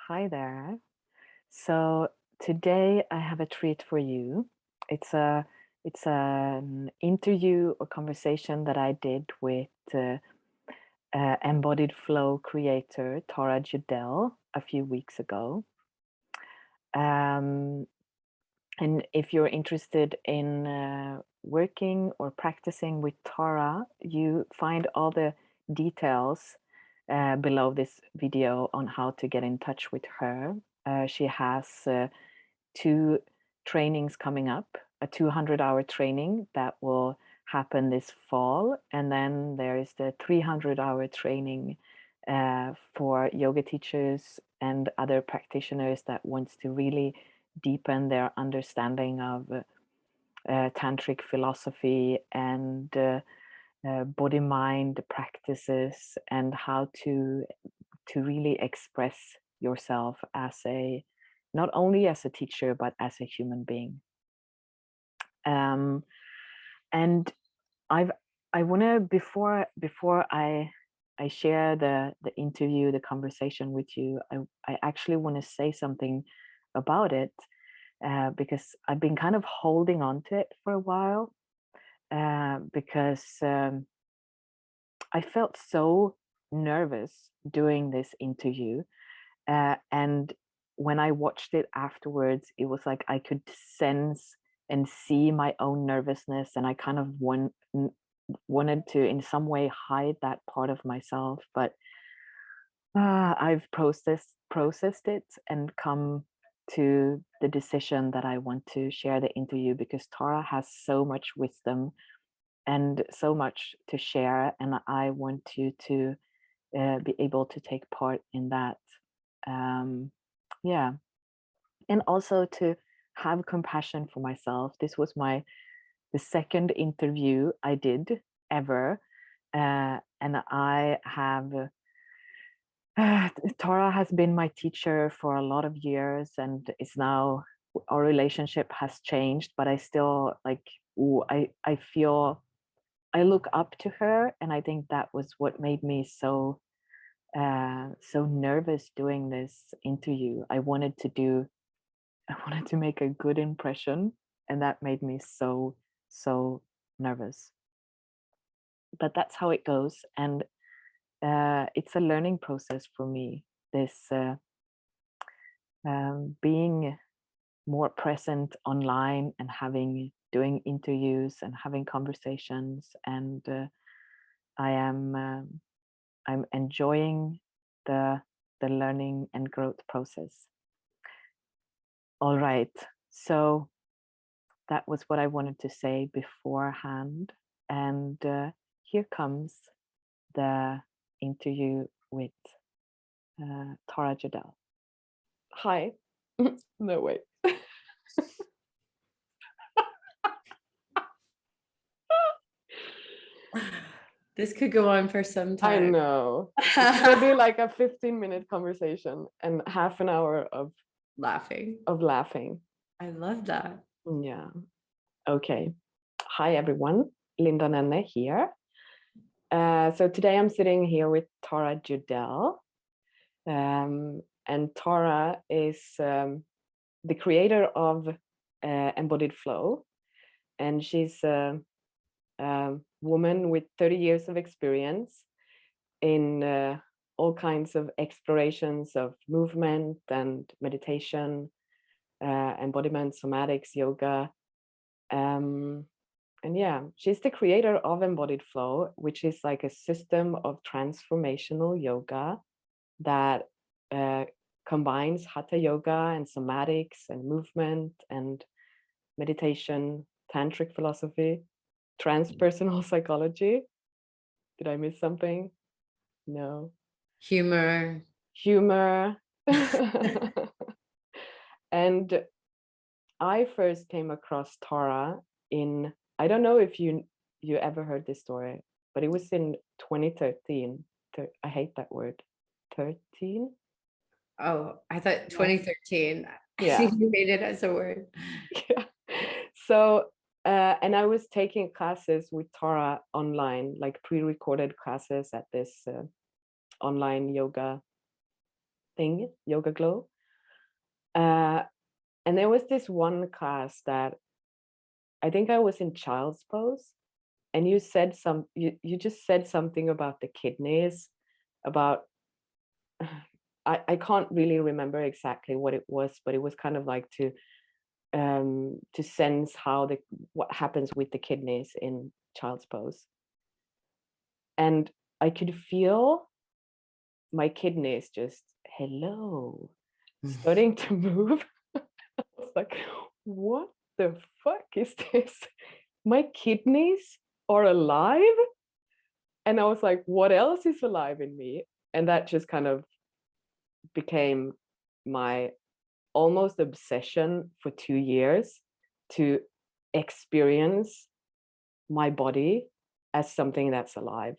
Hi there. So today I have a treat for you. It's a it's an interview or conversation that I did with Embodied Flow creator Tara Judelle a few weeks ago. Um, and if you're interested in working or practicing with Tara, you find all the details below this video on how to get in touch with her. She has two trainings coming up, a 200-hour training that will happen this fall, and then there is the 300-hour training for yoga teachers and other practitioners that wants to really deepen their understanding of tantric philosophy and body-mind practices and how to really express yourself as a not only as a teacher but as a human being. And I want to before I share the interview, the conversation with you, I actually want to say something about it because I've been kind of holding on to it for a while because I felt so nervous doing this interview. And when I watched it afterwards, it was like I could sense and see my own nervousness. And I kind of wanted to, in some way, hide that part of myself. But I've processed it and come to the decision that I want to share the interview because Tara has so much wisdom and so much to share, and I want you to be able to take part in that. Yeah, and also to have compassion for myself. This was the second interview I did ever, and I have Tara has been my teacher for a lot of years, and it's now our relationship has changed, but I still like. Ooh, I feel I look up to her, and I think that was what made me so nervous doing this interview. I wanted to make a good impression, and that made me so nervous. But that's how it goes, and it's a learning process for me. This being more present online and doing interviews and having conversations, and I'm enjoying the learning and growth process. All right, so that was what I wanted to say beforehand, and here comes the interview with Tara Judelle. Hi. No, wait. This could go on for some I time. know. It's gonna be like a 15-minute conversation and half an hour of Laughing. laughing. I love that. Yeah. Okay. Hi, everyone. Linda Nenne here. So today I'm sitting here with Tara Judelle. And Tara is the creator of Embodied Flow. And she's a woman with 30 years of experience in all kinds of explorations of movement and meditation, embodiment, somatics, yoga. And yeah, she's the creator of Embodied Flow, which is like a system of transformational yoga that combines hatha yoga and somatics and movement and meditation, tantric philosophy, transpersonal psychology. Did I miss something? No. Humor. And I first came across Tara in, I don't know if you ever heard this story, but it was in 2013. I hate that word. 13? Oh, I thought 2013. I Yeah. think you made it as a word. Yeah. So, and I was taking classes with Tara online, like pre-recorded classes at this online yoga thing, Yoga Glow. Uh, and there was this one class that I think I was in child's pose, and you just said something about the kidneys, about I can't really remember exactly what it was, but it was kind of like to sense how the what happens with the kidneys in child's pose. And I could feel my kidneys just, hello, starting to move. I was like, what the fuck is this? My kidneys are alive? And I was like, what else is alive in me? And that just kind of became my almost obsession for 2 years, to experience my body as something that's alive.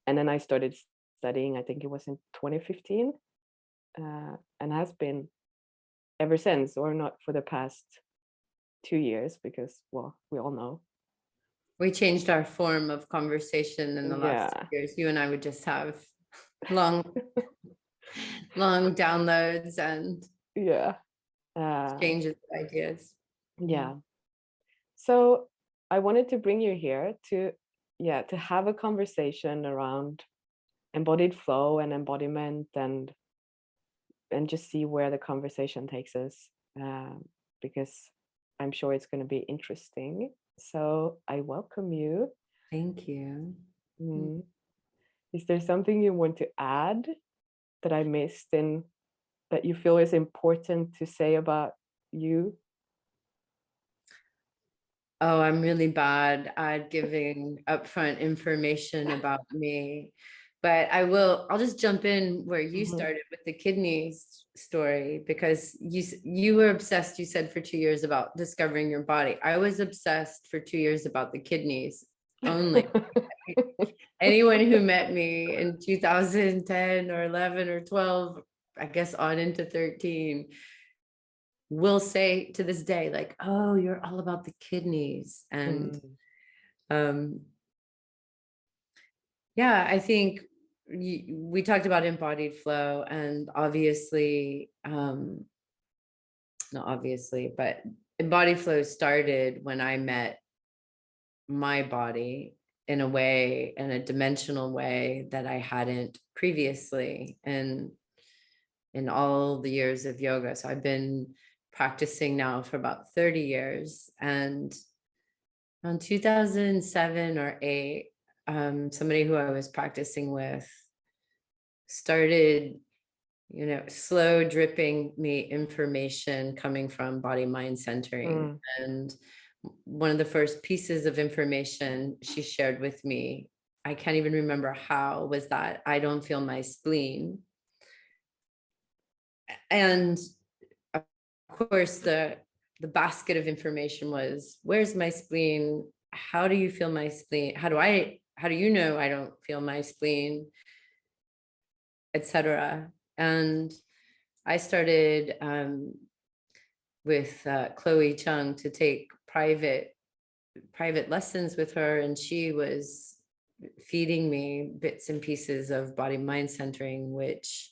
And then I started studying, I think it was in 2015, and has been ever since, or not for the past 2 years, because, well, we all know. We changed our form of conversation in the last Yeah. years. You and I would just have long, long downloads and Yeah. exchanges of ideas. Yeah. So I wanted to bring you here to, yeah, to have a conversation around embodied flow and embodiment, and just see where the conversation takes us, because I'm sure it's going to be interesting. So I welcome you. Thank you. Mm. Is there something you want to add that I missed and that you feel is important to say about you? Oh, I'm really bad at giving upfront information about me, but I'll just jump in where you Mhm. started with the kidneys story, because you were obsessed, you said, for 2 years about discovering your body. I was obsessed for 2 years about the kidneys only. Anyone who met me in 2010 or 11 or 12, I guess on into 13, will say to this day, like, oh, you're all about the kidneys. And Mm, yeah, I think we talked about embodied flow, and obviously, not obviously, but embodied flow started when I met my body in a way, in a dimensional way that I hadn't previously, and in all the years of yoga. So I've been practicing now for about 30 years. And around 2007 or 8, somebody who I was practicing with started, slow dripping me information coming from body mind centering. mm, And one of the first pieces of information she shared with me, I can't even remember how, was that I don't feel my spleen. And of course, the basket of information was, where's my spleen? How do you feel my spleen? How do you know I don't feel my spleen, etc. And I started with Chloe Chung to take private lessons with her, and she was feeding me bits and pieces of body mind centering, which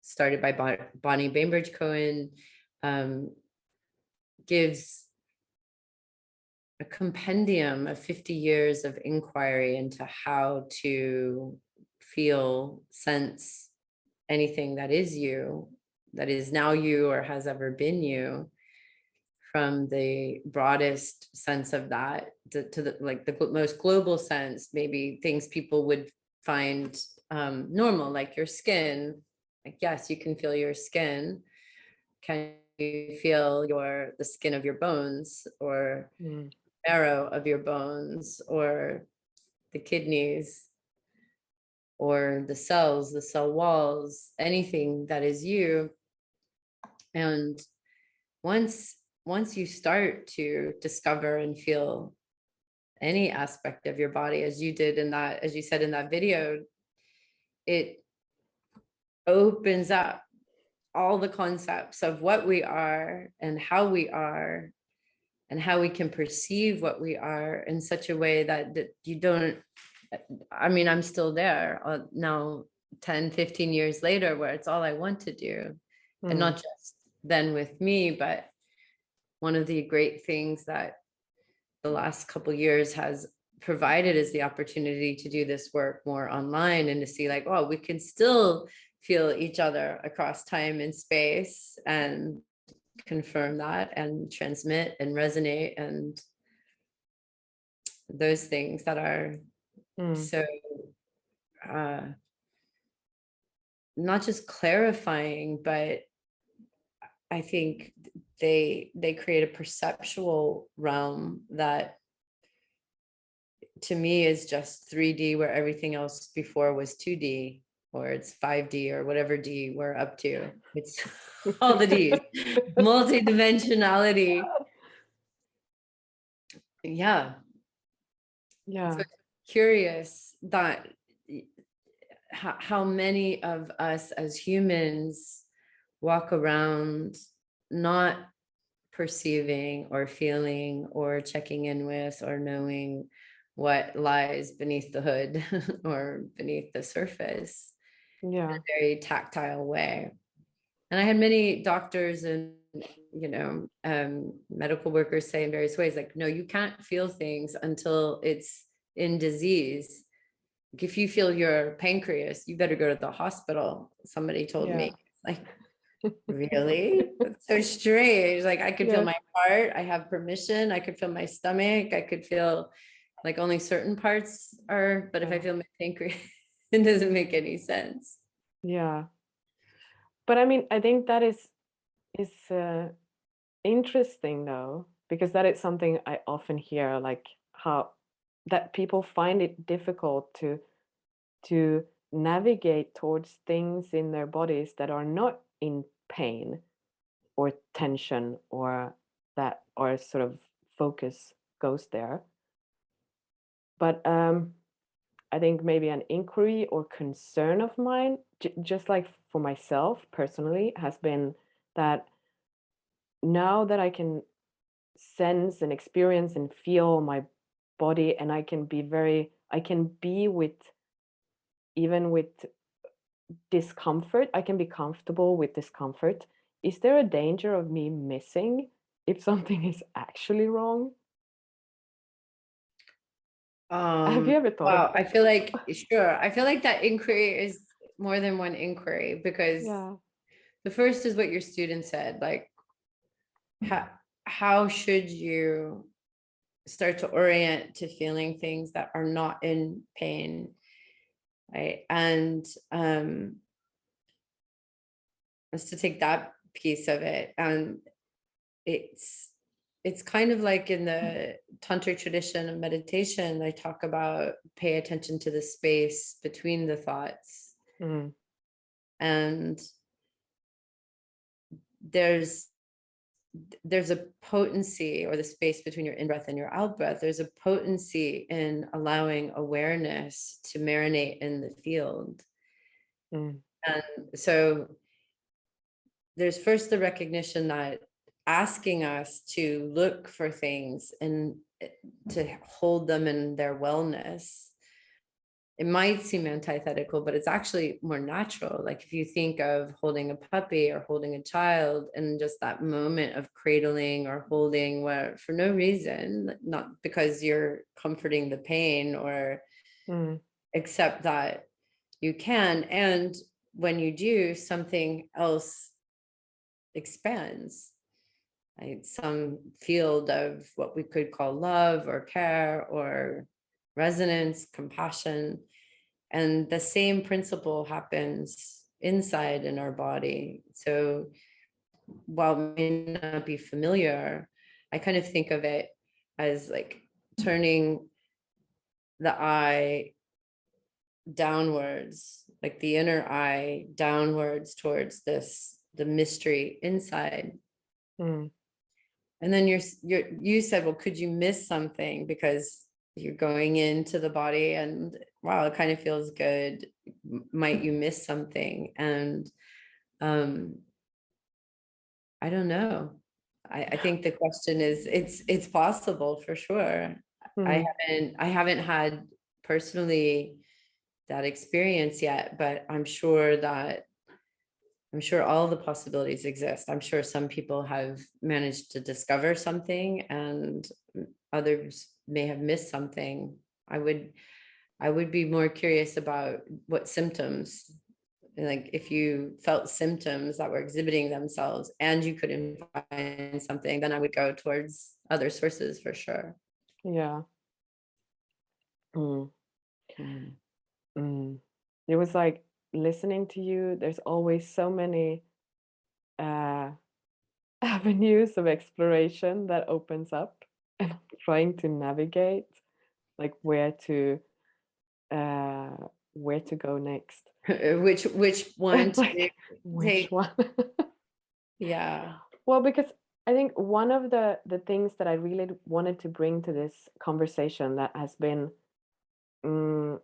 started by Bonnie Bainbridge Cohen, gives a compendium of 50 years of inquiry into how to feel, sense anything that is you, that is now you or has ever been you, from the broadest sense of that to the, like, the most global sense, maybe things people would find normal, like your skin. Like, yes, you can feel your skin. Can you feel the skin of your bones, or mm, marrow of your bones, or the kidneys, or the cells, the cell walls, anything that is you? And once you start to discover and feel any aspect of your body, as you did in that, as you said in that video, it opens up all the concepts of what we are and how we are, and how we can perceive what we are in such a way that you don't, I mean, I'm still there now, 10, 15 years later, where it's all I want to do. And Mm, not just then with me, but one of the great things that the last couple years has provided is the opportunity to do this work more online and to see like, oh, we can still feel each other across time and space and confirm that and transmit and resonate and those things that are mm, so uh, not just clarifying, but I think they create a perceptual realm that to me is just 3D where everything else before was 2D or it's 5D or whatever D we're up to. It's all the D's, multidimensionality. Yeah. So yeah, it's curious that how many of us as humans walk around not perceiving or feeling or checking in with or knowing what lies beneath the hood or beneath the surface in yeah, a very tactile way. And I had many doctors and medical workers say in various ways, like, no, you can't feel things until it's in disease. Like, if you feel your pancreas, you better go to the hospital. Somebody told yeah, me, like, really? That's so strange. Like, I could feel yeah, my heart. I have permission. I could feel my stomach. I could feel like only certain parts are, but if I yeah, feel my pancreas, it doesn't make any sense. yeah. But I mean, I think that is interesting though, because that is something I often hear, like how that people find it difficult to navigate towards things in their bodies that are not in pain or tension or that our sort of focus goes there. But I think maybe an inquiry or concern of mine, just like for myself personally, has been that now that I can sense and experience and feel my body, and I can be with, even with discomfort, I can be comfortable with discomfort. Is there a danger of me missing if something is actually wrong? Have you ever thought of Wow, I feel like, sure. I feel like that inquiry is more than one inquiry because yeah, the first is what your student said, like how how should you start to orient to feeling things that are not in pain, right? And is to take that piece of it. And it's it's kind of like in the tantric tradition of meditation, they talk about pay attention to the space between the thoughts. mm, And there's there's a potency, or the space between your in-breath and your out-breath, there's a potency in allowing awareness to marinate in the field. mm, And so there's first the recognition that asking us to look for things and to hold them in their wellness, it might seem antithetical, but it's actually more natural. Like if you think of holding a puppy or holding a child and just that moment of cradling or holding, where for no reason, not because you're comforting the pain, or mm, except that you can. And when you do, something else expands, right? Some field of what we could call love or care or resonance, compassion. And the same principle happens inside in our body. So while it may not be familiar, I kind of think of it as like turning the eye downwards, like the inner eye downwards towards the mystery inside. mm, And then you said, well, could you miss something because you're going into the body and wow, it kind of feels good. Might you miss something? And um, I don't know. I think the question is, it's possible for sure. mm, I haven't had personally that experience yet, but I'm sure all the possibilities exist. I'm sure some people have managed to discover something and others may have missed something. I would be more curious about what symptoms, like if you felt symptoms that were exhibiting themselves and you couldn't find something, then I would go towards other sources for sure. Yeah. Mm, Mm. mm. It was like listening to you, there's always so many uh avenues of exploration that opens up, and I'm trying to navigate like uh where to go next. Which one to Like which take? one? Yeah. Well, because I think one of the things that I really wanted to bring to this conversation that has been mm,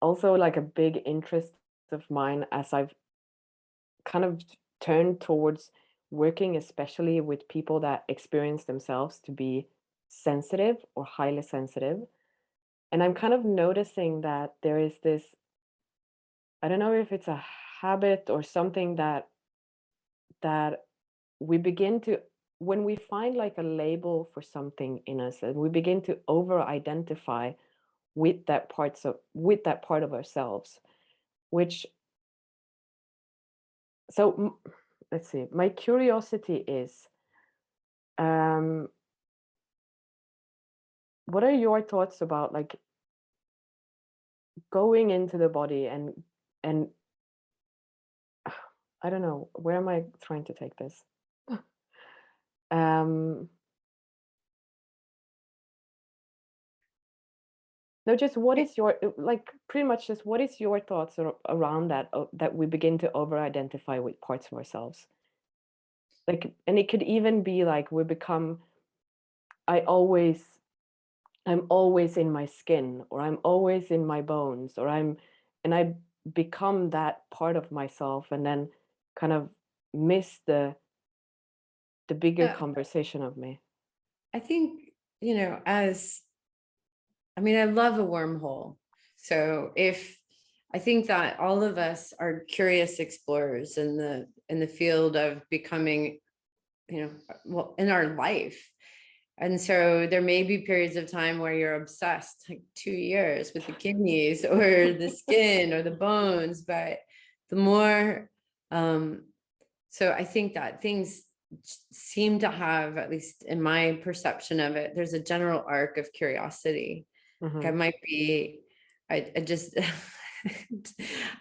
also like a big interest of mine as I've kind of turned towards working especially with people that experience themselves to be sensitive or highly sensitive. And I'm kind of noticing that there is this, I don't know if it's a habit or something that we begin to, when we find like a label for something in us, and we begin to over identify with that part of ourselves, which so let's see, my curiosity is, um what are your thoughts about like going into the body and I don't know, where am I trying to take this? um no, just what is your like pretty much just what is your thoughts around that, that we begin to over identify with parts of ourselves, like, and it could even be like we become, I always I'm always in my skin, or I'm always in my bones, or and I become that part of myself and then kind of miss the bigger Yeah, conversation of me. I think, as I mean, I love a wormhole. So if I think that all of us are curious explorers in the field of becoming, well, in our life. And so there may be periods of time where you're obsessed, like 2 years with the kidneys or the skin or the bones, but the more so I think that things seem to have, at least in my perception of it, there's a general arc of curiosity. Like I Mhm. might be, I just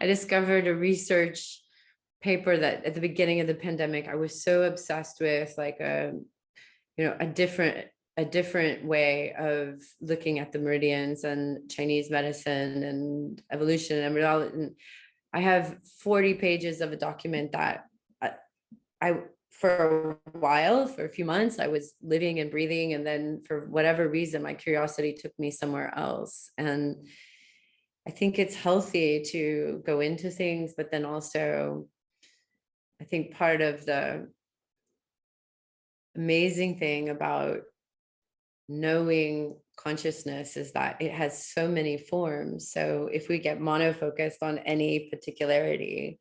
I discovered a research paper that at the beginning of the pandemic, I was so obsessed with, like a different way of looking at the meridians and Chinese medicine and evolution and I have 40 pages of a document that I for a while, for a few months, I was living and breathing, and then for whatever reason, my curiosity took me somewhere else. And I think it's healthy to go into things, but then also, I think part of the amazing thing about knowing consciousness is that it has so many forms. So if we get monofocused on any particularity,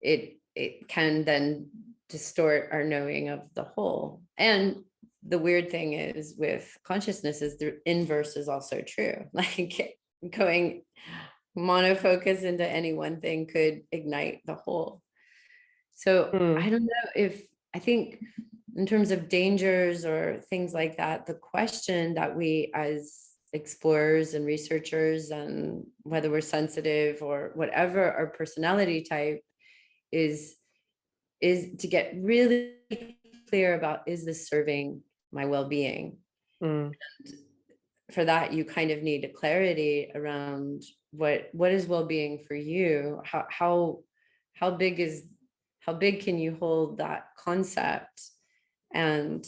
it can then distort our knowing of the whole. And the weird thing is with consciousness is the inverse is also true. Like going monofocus into any one thing could ignite the whole. So I Mm, don't know if I think in terms of dangers or things like that, the question that we as explorers and researchers, and whether we're sensitive or whatever our personality type is is to get really clear about, is this serving my well-being? mm, For that, you kind of need a clarity around what is well-being for you. How big is how big can you hold that concept? And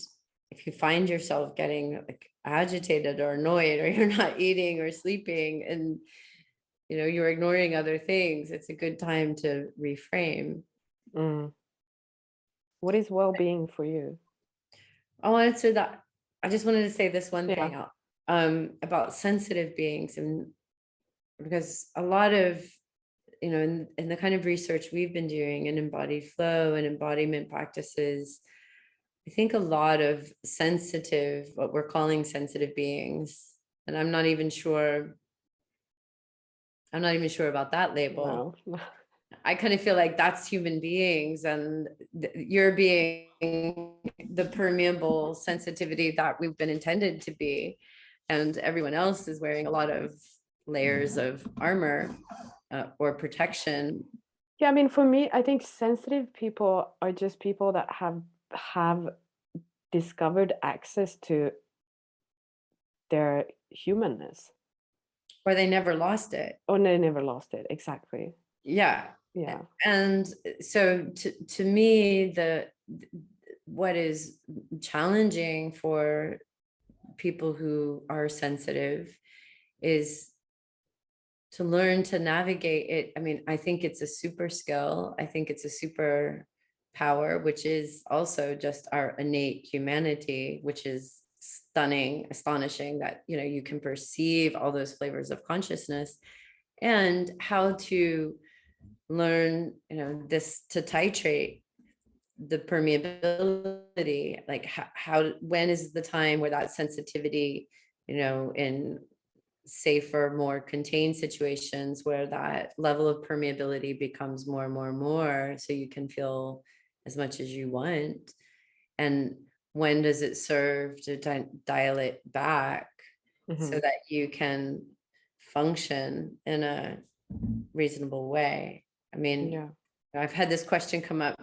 if you find yourself getting like agitated or annoyed, or you're not eating or sleeping, and you're ignoring other things, it's a good time to reframe. mm. What is well-being for you? I'll answer that. I just wanted to say this one Yeah. thing about sensitive beings. And because a lot of, in the kind of research we've been doing in embodied flow and embodiment practices, I think a lot of sensitive, what we're calling sensitive beings, and I'm not even sure about that label. Well, I kind of feel like that's human beings, and you're being the permeable sensitivity that we've been intended to be. And everyone else is wearing a lot of layers of armor or protection. yeah, I mean, for me, I think sensitive people are just people that have discovered access to their humanness, Or they never lost it. or they never lost it. Exactly. Yeah. Yeah. And so to me, what is challenging for people who are sensitive is to learn to navigate it. I mean, I think it's a super skill. I think it's a super power, which is also just our innate humanity, which is stunning, astonishing that, you can perceive all those flavors of consciousness, and how to learn, this, to titrate the permeability, like when is the time where that sensitivity, in safer, more contained situations, where that level of permeability becomes more and more and more, so you can feel as much as you want. And when does it serve to dial it back so Mhm. that you can function in a reasonable way? I mean, Yeah. I've had this question come up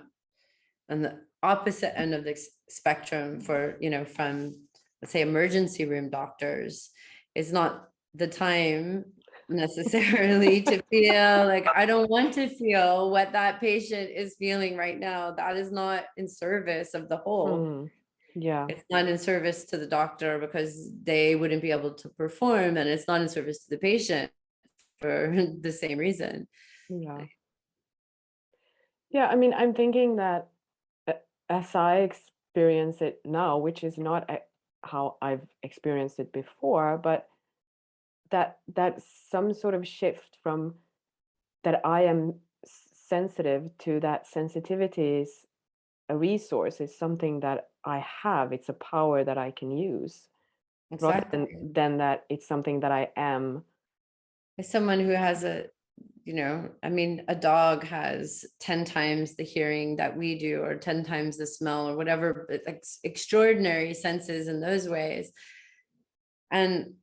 on the opposite end of the spectrum for, from, let's say, emergency room doctors. It's not the time necessarily to feel like, I don't want to feel what that patient is feeling right now. That is not in service of the whole. Mm. Yeah. It's not in service to the doctor because they wouldn't be able to perform, and it's not in service to the patient for the same reason. Yeah. Yeah. I mean, I'm thinking that as I experience it now, which is not how I've experienced it before, but that some sort of shift from that I am sensitive to, that sensitivity is a resource, is something that I have. It's a power that I can use, rather Exactly. than that it's something that I am. As someone who has I mean, a dog has 10 times the hearing that we do, or 10 times the smell, or whatever, like extraordinary senses in those ways. And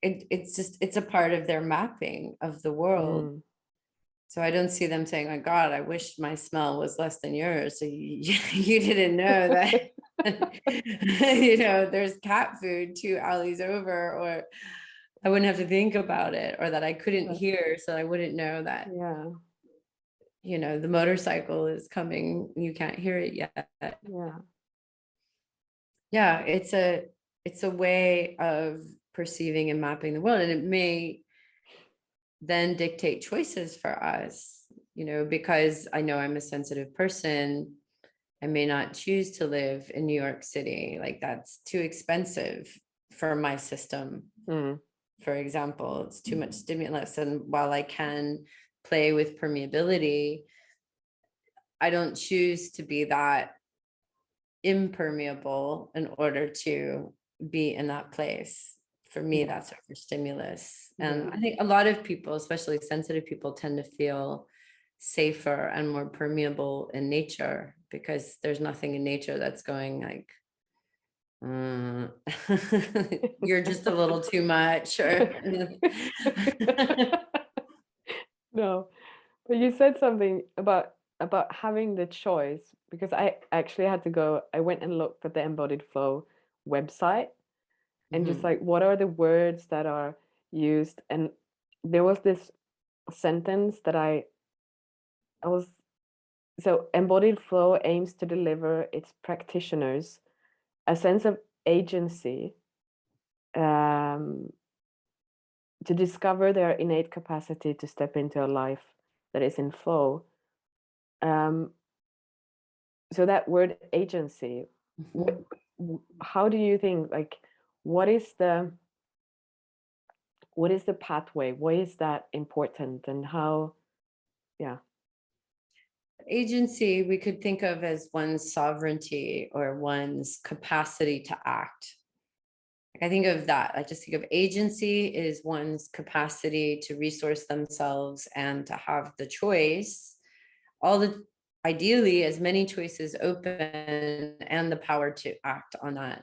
it's a part of their mapping of the world. Mm. So I don't see them saying, "My God, I wish my smell was less than yours." So you didn't know that, there's cat food 2 alleys over, or I wouldn't have to think about it, or that I couldn't But hear, so I wouldn't know that, yeah, the motorcycle is coming, you can't hear it yet. yeah, Yeah, it's a way of perceiving and mapping the world, and it may then dictate choices for us, because I know I'm a sensitive person. I may not choose to live in New York City. Like, that's too expensive for my system. mm. For example, it's too much stimulus. And while I can play with permeability, I don't choose to be that impermeable in order to be in that place. For me, Yeah, that's over stimulus. And yeah, I think a lot of people, especially sensitive people, tend to feel safer and more permeable in nature, because there's nothing in nature that's going like, "Mm, you're just a little too much," or no, but you said something about having the choice, because I actually had to go. I went and looked at the Embodied Flow website, and just Mhm, like, what are the words that are used, and there was this sentence that I was so Embodied Flow aims to deliver its practitioners a sense of agency, um, to discover their innate capacity to step into a life that is in flow. Um, so that word agency, what, mhm. how do you think, like, what is the what is the pathway? Why is that important? And how, yeah. Agency we could think of as one's sovereignty or one's capacity to act. I think of that. I just think of agency is one's capacity to resource themselves and to have the choice, all the ideally as many choices open, and the power to act on that.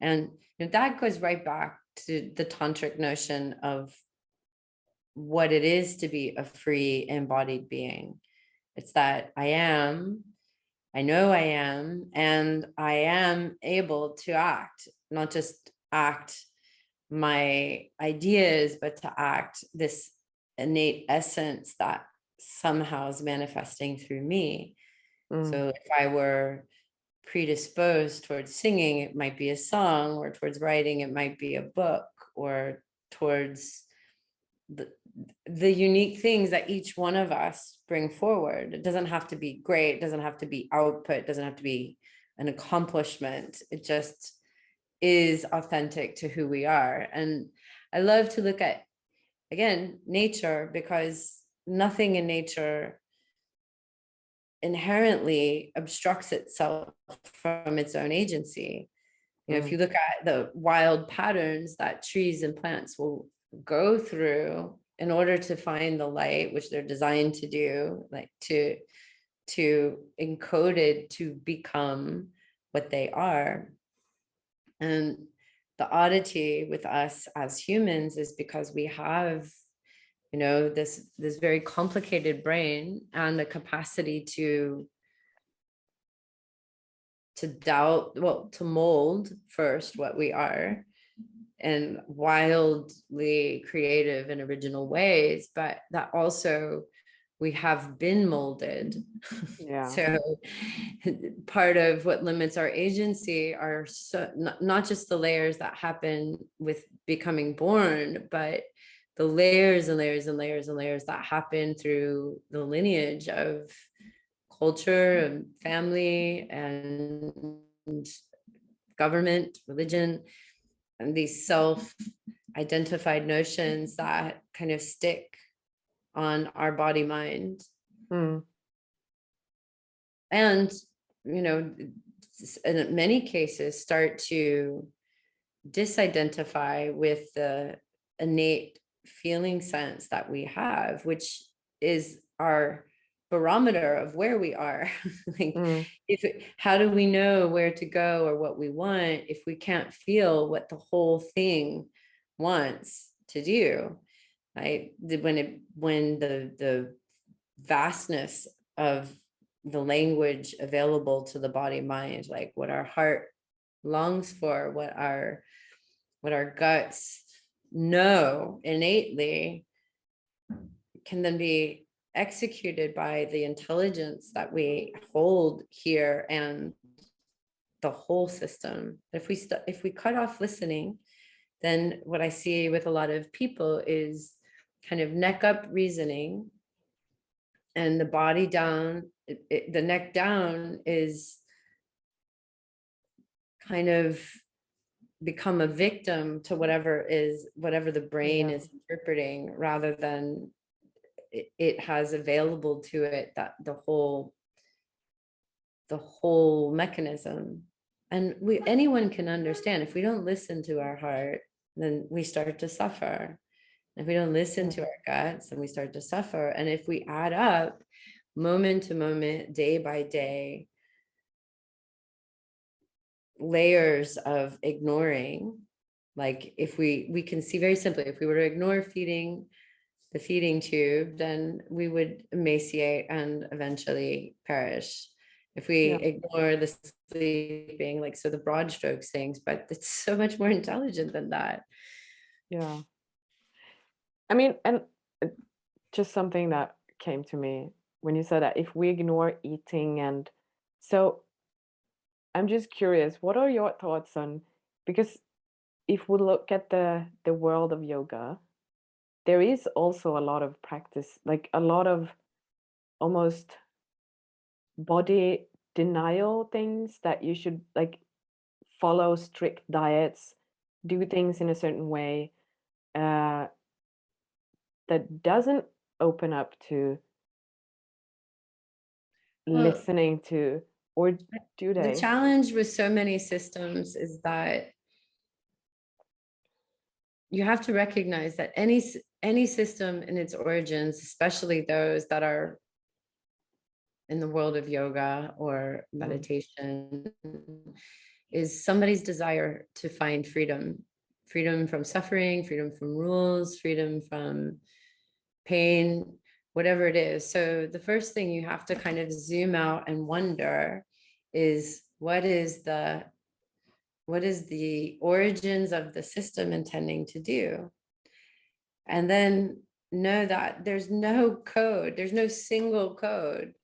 And that goes right back to the tantric notion of what it is to be a free embodied being. It's that I know I am, and I am able to act, not just act my ideas, but to act this innate essence that somehow is manifesting through me. Mm, So if I were predisposed towards singing, it might be a song, or towards writing, it might be a book, or towards the, the unique things that each one of us bring forward. It doesn't have to be great, it doesn't have to be output, it doesn't have to be an accomplishment. It just is authentic to who we are. And I love to look at, again, nature, because nothing in nature inherently obstructs itself from its own agency. If mm, you look at the wild patterns that trees and plants will go through in order to find the light, which they're designed to do, like to encode it to become what they are. And the oddity with us as humans is because we have, this very complicated brain and the capacity to doubt, well, to mold first what we are in wildly creative and original ways, but that also we have been molded. yeah. So part of what limits our agency are not just the layers that happen with becoming born, but the layers and layers and layers and layers that happen through the lineage of culture and family and government, religion, and these self-identified notions that kind of stick on our body mind. Mm, And in many cases start to disidentify with the innate feeling sense that we have, which is our barometer of where we are. Like, mm, how do we know where to go or what we want if we can't feel what the whole thing wants to do? When the vastness of the language available to the body mind, like what our heart longs for, what our guts know innately, can then be executed by the intelligence that we hold here and the whole system. If we cut off listening, then what I see with a lot of people is kind of neck up reasoning, and the body down, the neck down is kind of become a victim to whatever the brain yeah. is interpreting, rather than it has available to it that the whole mechanism. And anyone can understand, if we don't listen to our heart, then we start to suffer. If we don't listen to Mm, our guts, then we start to suffer. And if we add up moment to moment, day by day, layers of ignoring, like if we can see very simply, if we were to ignore the feeding tube, then we would emaciate and eventually perish. If we yeah. ignore the sleeping, like, so the broad strokes things, but it's so much more intelligent than that. Yeah. I mean, and uh, just something that came to me when you said that if we ignore eating, and so I'm just curious, what are your thoughts on, because if we look at the world of yoga, there is also a lot of practice, like a lot of almost body denial things that you should like follow strict diets, do things in a certain way. that doesn't open up to Well, listening to, or do the they? challenge with so many systems is that you have to recognize that any system in its origins, especially those that are in the world of yoga or Mm, meditation, is somebody's desire to find freedom from suffering, freedom from rules, freedom from pain, whatever it is. So the first thing you have to kind of zoom out and wonder is what is the origins of the system intending to do? And then know that there's no code, there's no single code.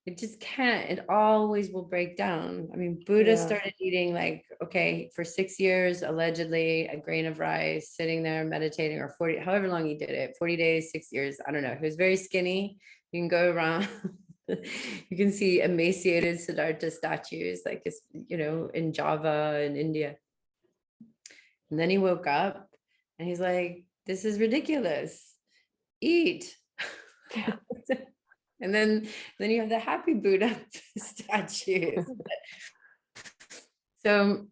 It just can't, it always will break down. I mean, Buddha yeah, started eating like, okay, for 6 years, allegedly, a grain of rice, sitting there meditating, or 40, however long he did it, 40 days, 6 years, I don't know. He was very skinny. You can go around, you can see emaciated Siddhartha statues, like it's, in Java in India. And then he woke up and he's like, this is ridiculous. Eat. And then you have the happy Buddha statues. So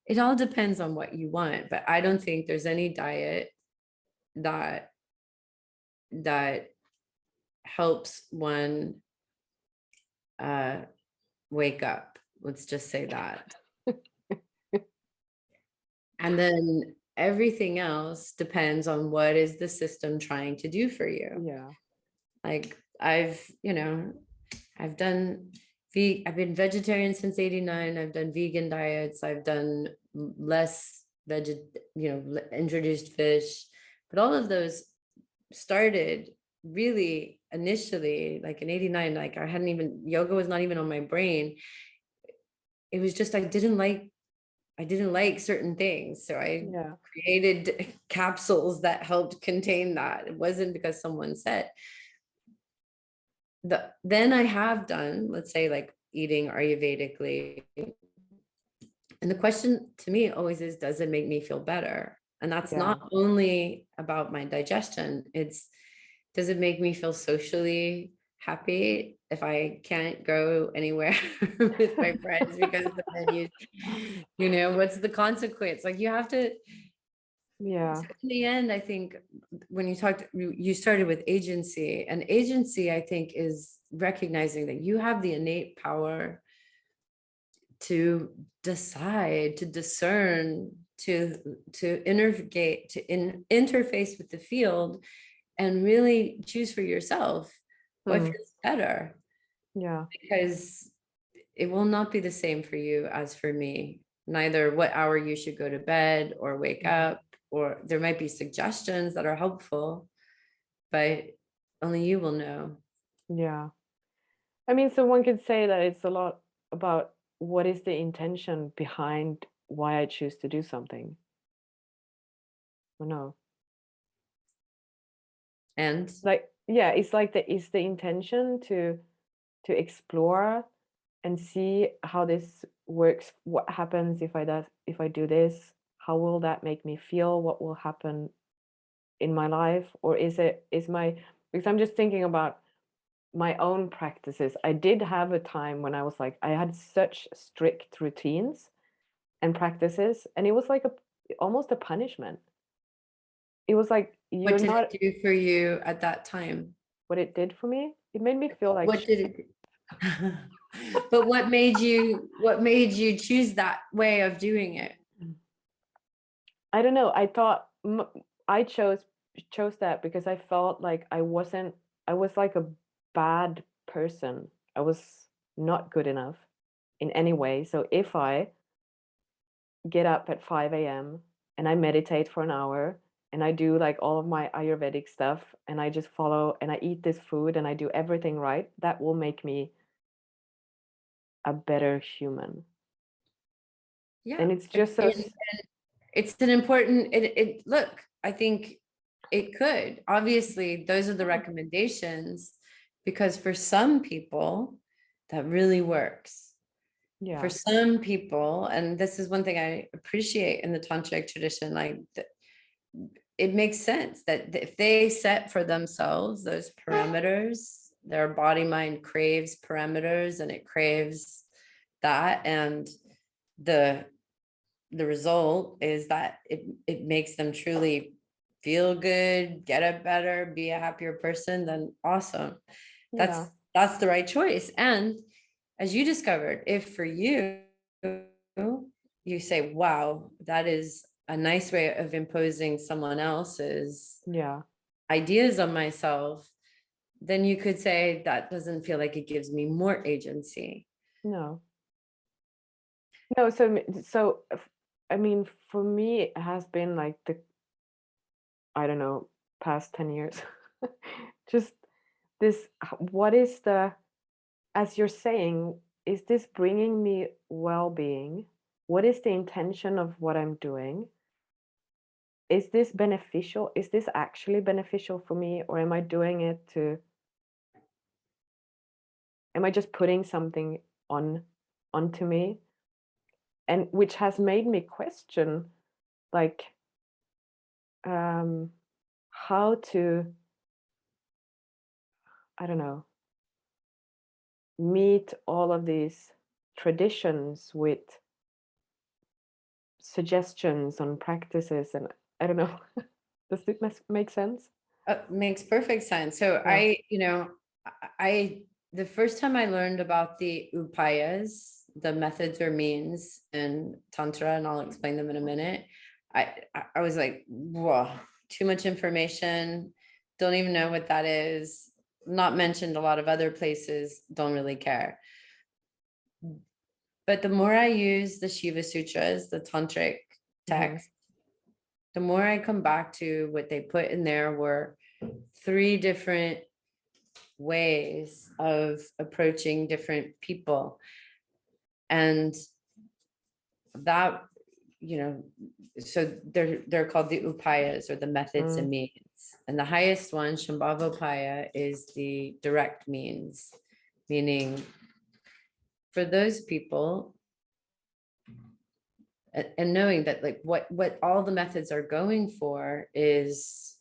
it all depends on what you want, but I don't think there's any diet that that helps one uh wake up. Let's just say that. And then everything else depends on what is the system trying to do for you. yeah, Like I've done I've been vegetarian since 89. I've done vegan diets. I've done less introduced fish, but all of those started really initially like in 89. Like yoga was not even on my brain. It was just I didn't like certain things. So I yeah, created capsules that helped contain that. It wasn't because someone said. Then I have done, let's say, like eating Ayurvedically. And the question to me always is, does it make me feel better? And that's yeah, not only about my digestion, it's, does it make me feel socially happy if I can't go anywhere with my friends because the menus, what's the consequence? Like you have to, yeah, so in the end, I think when you started with agency, and agency, I think, is recognizing that you have the innate power to decide, to discern, to interface with the field and really choose for yourself what mm, feels better, yeah, because it will not be the same for you as for me. Neither what hour you should go to bed or wake mm, up, or there might be suggestions that are helpful, but only you will know. yeah. I mean, so one could say that it's a lot about what is the intention behind why I choose to do something. Or no? And Like, yeah, it's like is the intention to explore and see how this works, what happens if I do this, how will that make me feel, what will happen in my life, or is my, because I'm just thinking about my own practices. I did have a time when I was like, I had such strict routines and practices, and it was like a almost a punishment. It was like what you're did not it do for you at that time? what it did for me. It made me feel like What did it but what made you choose that way of doing it? I don't know. I thought I chose that because I felt like I was like a bad person. I was not good enough in any way. So if I get up at 5 a.m. and I meditate for an hour and I do like all of my Ayurvedic stuff and I just follow and I eat this food and I do everything right, that will make me a better human. Yeah. And it's just so It's an important look, I think it could. Obviously, those are the recommendations because for some people that really works. For yeah. some people, and this is one thing I appreciate in the tantric tradition, like it makes sense that if they set for themselves those parameters, their body mind craves parameters, and it craves that, and the result is that it makes them truly feel good, get it better, be a happier person, then awesome. That's Yeah. that's the right choice. And as you discovered, if for you, you say, wow, that is a nice way of imposing someone else's Yeah. ideas on myself, then you could say that doesn't feel like it gives me more agency. No. No, I mean, for me, it has been like I don't know, past 10 years. Just what is as you're saying, is this bringing me well-being? What is the intention of what I'm doing? Is this beneficial? Is this actually beneficial for me, or am I doing it am I just putting something on onto me? And which has made me question, like, um, how to, I don't know, meet all of these traditions with suggestions on practices, and I don't know. Does it make sense? Makes perfect sense. So Yeah. I the first time I learned about the upayas, the methods or means in tantra, and I'll explain them in a minute, I was like, whoa, too much information, don't even know what that is, not mentioned a lot of other places, don't really care. But the more I use the Shiva Sutras, the tantric Mhm. text, the more I come back to what they put in there were 3 different ways of approaching different people. And that, you know, so they're called the upayas, or the methods and Mm. means. And the highest one, Shambhavapaya, is the direct means, meaning for those people, and knowing that like what all the methods are going for is,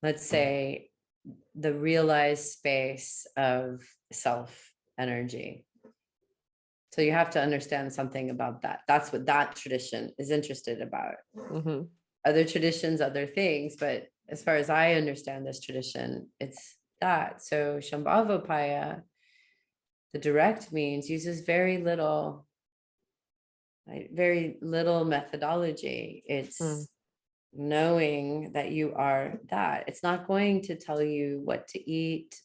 let's say, the realized space of self energy. So you have to understand something about that. That's what that tradition is interested about. Mhm. Other traditions, other things, but as far as I understand this tradition, it's that. So Shambhavapaya, the direct means, uses very little, right, very little methodology. Mm. It's knowing that you are that. It's not going to tell you what to eat,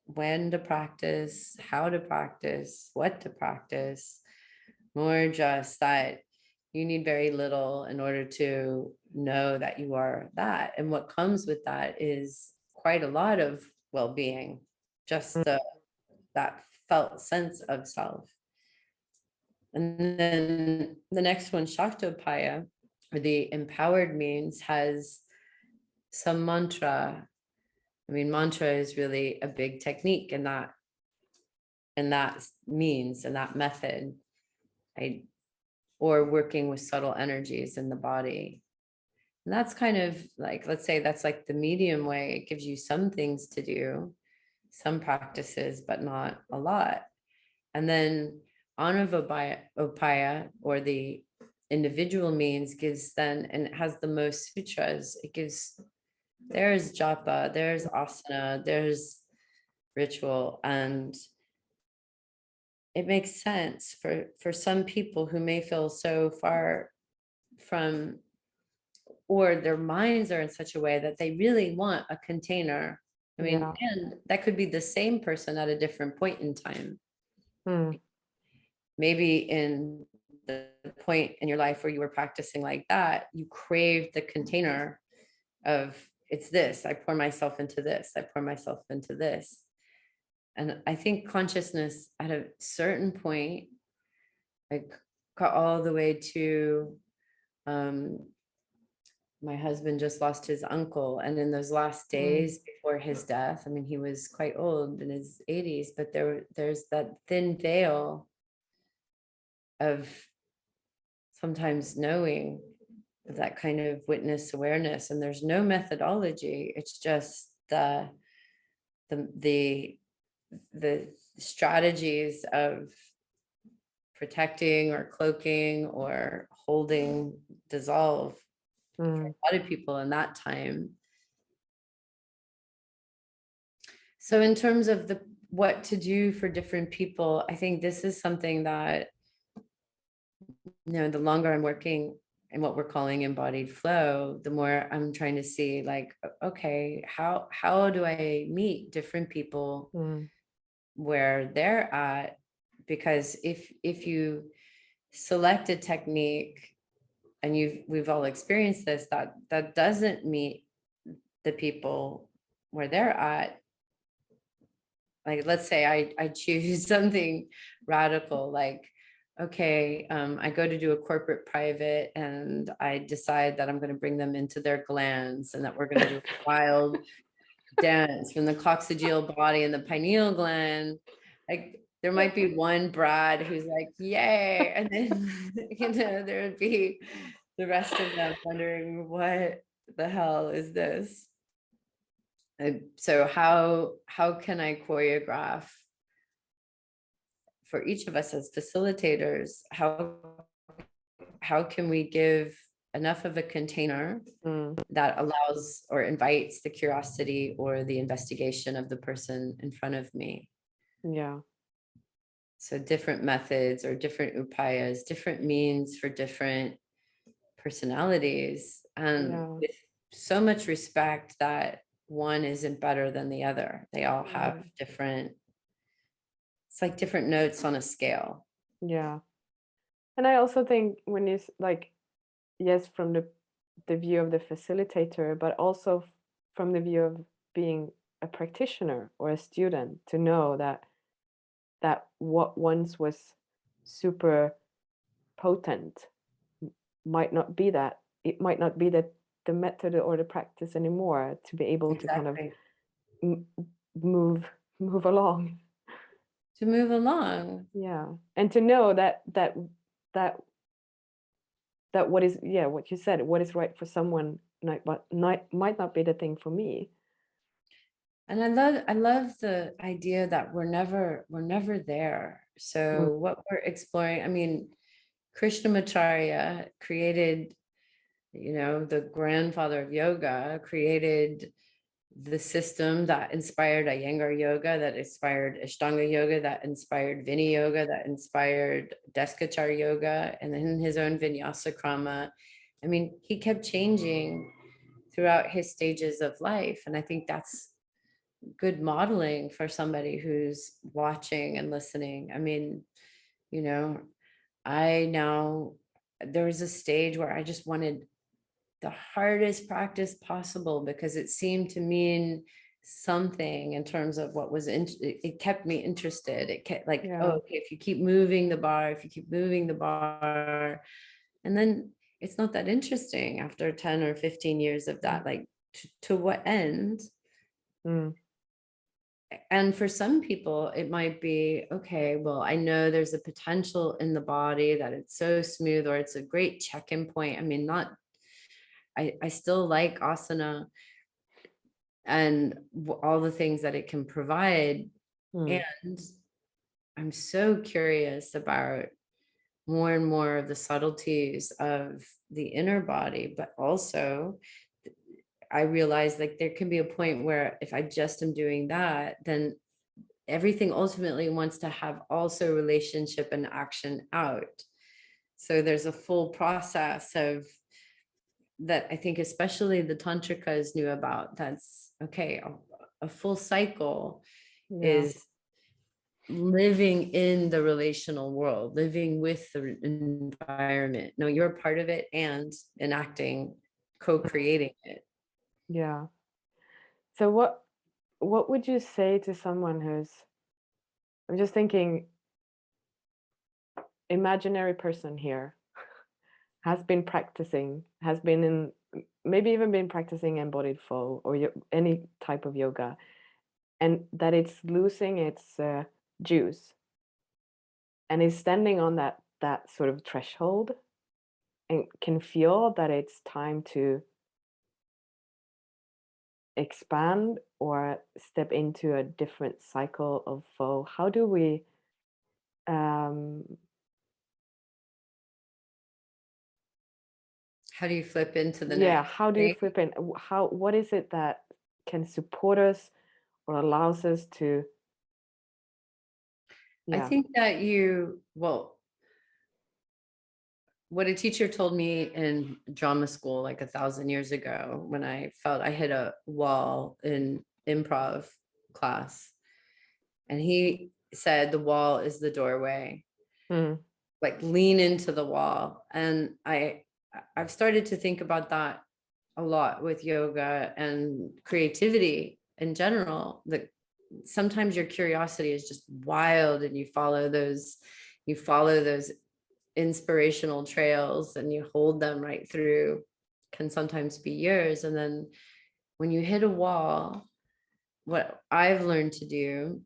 when to practice, how to practice, what to practice, more just that you need very little in order to know that you are that. And what comes with that is quite a lot of well-being, just that felt sense of self. And then the next one, Shaktopaya, or the empowered means, has some mantra. I mean, mantra is really a big technique in that means, and that method, right? Or working with subtle energies in the body. And that's kind of like, let's say that's like the medium way. It gives you some things to do, some practices, but not a lot. And then Anavapaya, or the individual means, gives then, and it has the most sutras. It gives, there's japa, there's asana, there's ritual, and it makes sense for some people who may feel so far from, or their minds are in such a way that they really want a container. I mean, Yeah. and that could be the same person at a different point in time. Mm. Maybe in the point in your life where you were practicing like that, you craved the container of, it's this, I pour myself into this, I pour myself into this. And I think consciousness at a certain point, like, got all the way to, um, my husband just lost his uncle, and in those last Mm. days before his death, I mean, he was quite old, in his 80s, but there's that thin veil of sometimes knowing that kind of witness awareness, and there's no methodology. It's just the the strategies of protecting or cloaking or holding dissolve for Mm, a lot of people in that time. So in terms of the what to do for different people, I think this is something that, the longer I'm working in what we're calling embodied flow, the more I'm trying to see, like, okay, how do I meet different people mm, where they're at? Because if you select a technique, and we've all experienced this, that doesn't meet the people where they're at. Like, let's say I choose something radical, like, okay, I go to do a corporate private, and I decide that I'm going to bring them into their glands, and that we're going to do a wild dance from the coccygeal body and the pineal gland. Like, there might be one Brad who's like, yay. And then, there would be the rest of them wondering, what the hell is this? And so how can I choreograph for each of us as facilitators? How can we give enough of a container mm, that allows or invites the curiosity or the investigation of the person in front of me? yeah, So different methods or different upayas, different means for different personalities, and yeah, with so much respect that one isn't better than the other. They all have mm, different, it's like different notes on a scale. yeah. And I also think when it's like, yes, from the view of the facilitator, but also from the view of being a practitioner or a student, to know that what once was super potent might not be that. It might not be the method or the practice anymore, to be able to kind of Exactly. m- move move along. To move along. Yeah, and to know that that what is, yeah, what you said, what is right for someone might not be the thing for me. And I love the idea that we're never there. Mm, So what we're exploring, I mean, Krishnamacharya created, the grandfather of yoga, created the system that inspired Iyengar yoga, that inspired Ashtanga yoga, that inspired Vini yoga, that inspired Deskachar yoga, and then his own Vinyasa krama. I mean, he kept changing throughout his stages of life. And I think that's good modeling for somebody who's watching and listening. I mean, you know, I now, there was a stage where I just wanted the hardest practice possible, because it seemed to mean something in terms of what was it kept me interested. It kept, like, oh, yeah, okay, if you keep moving the bar, if you keep moving the bar, and then it's not that interesting after 10 or 15 years of mm, that, like, to what end? mm, And for some people it might be, okay, well, I know there's a potential in the body that it's so smooth, or it's a great check-in point. I mean, not, I still like asana and all the things that it can provide. mm, And I'm so curious about more and more of the subtleties of the inner body, but also I realize, like, there can be a point where if I just am doing that, then everything ultimately wants to have also relationship and action out. So there's a full process of that, I think especially the tantrikas knew about. That's okay. A full cycle yeah, is living in the relational world, living with the environment. No, you're a part of it, and enacting, co-creating it. yeah. So what would you say to someone who's, I'm just thinking, imaginary person here, has been practicing, has been in, maybe even been practicing embodied flow or any type of yoga, and that it's losing its juice, and is standing on that sort of threshold, and can feel that it's time to expand or step into a different cycle of flow. How do we um How do you flip into the yeah, next how do you thing? flip in? How, what is it that can support us or allows us to, I yeah. think that well, what a teacher told me in drama school like 1,000 years ago, when I felt I hit a wall in improv class, and he said the wall is the doorway, Mm, like lean into the wall. And I've started to think about that a lot with yoga and creativity in general. That sometimes your curiosity is just wild, and you follow those inspirational trails, and you hold them right through, can sometimes be years. And then when you hit a wall, what I've learned to do,